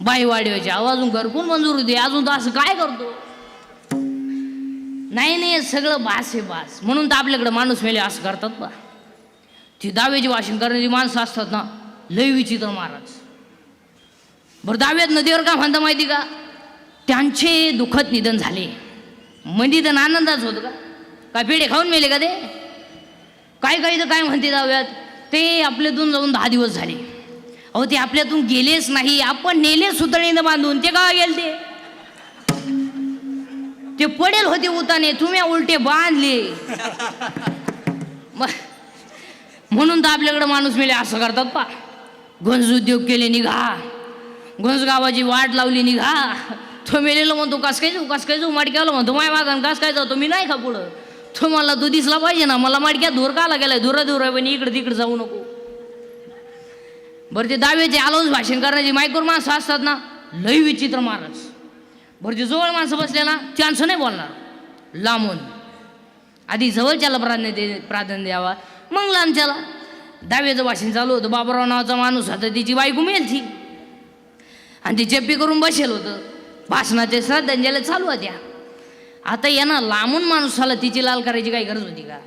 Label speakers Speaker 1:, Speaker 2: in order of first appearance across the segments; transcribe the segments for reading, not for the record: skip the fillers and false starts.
Speaker 1: बाई वाढवायची अजून घरकुल मंजूर होते अजून तर असं काय करतो. नाही सगळं बास आहे बास म्हणून तर आपल्याकडे माणूस मेले असं करतात बा. ती दाव्याची वाशिंग करणारी माणसं असतात ना लय विचित्र महाराज. बरं दाव्यात नदीवर का म्हणता माहिती का त्यांचे दुःखद निधन झाले म्हणजे तर आनंदाच होतं का काय पेढे खाऊन मेले का ते काय तर काय म्हणते दाव्यात ते आपल्यातून जाऊन 10 दिवस झाले. अहो ते आपल्यातून गेलेच नाही आपण नेले सुतळीनं बांधून ते का गेले ते पडेल होते उताने तुम्ही उलटे बांधले. म्हणून तर आपल्याकडे माणूस मेले असं करतात पा. गंज उद्योग केले निघा गंज गावाची वाट लावली निघा. तो मेलेलो म्हणतो कस काय जाऊ माडक्याला म्हणतो माय मागण कस काय जातो मी नाही का पुढं तो मला तो दिसला पाहिजे ना मला माडक्यात धूर काला गेलाय धुरा पण इकडे तिकडे जाऊ नको. बरं ते दाव्याचे आलोच भाषण करण्याची मायकोर माणसं असतात ना लय विचित्र महाराज. बरं ते जवळ माणसं बसले ना चान्स नाही बोलणार लांबून आधी जवळच्याला प्राधान्य द्यावा मग लांबच्याला. दाव्याचं भाषण चालू होतं बाबराव नावाचा माणूस होता तिची बायको मेलती आणि ती जप्पी करून बसेल होतं भाषणाच्या श्रद्धांजली चालू होत्या. आता यांना लांबून माणसाला तिची लाल करायची काही गरज होती का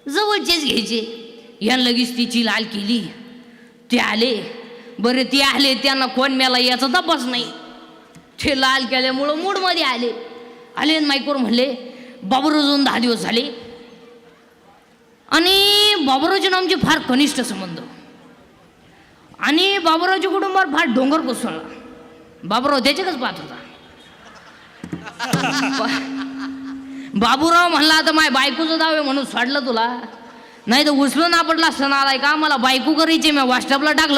Speaker 1: जवळचेच घ्यायचे यानं लगेच तिची लाल केली. ते आले बरे ते आले त्यांना कोण मेला याचा तपास नाही ते लाल केल्यामुळं मूडमध्ये आले माईकवर म्हणले बाबूराव जाऊन 10 दिवस झाले आणि बाबूरावच्या नामचे फार कनिष्ठ संबंध आणि बाबूरावच्या कुटुंबावर फार डोंगर कोसळला. बाबूराव त्याच्याकच पाहत होता. बाबूराव म्हणला आता माय बायकोचं दाव आहे म्हणून सोडलं तुला नाही तर उचलून आपटला असताना आलाय का मला बायको करायची मी व्हॉट्सअपला टाकलं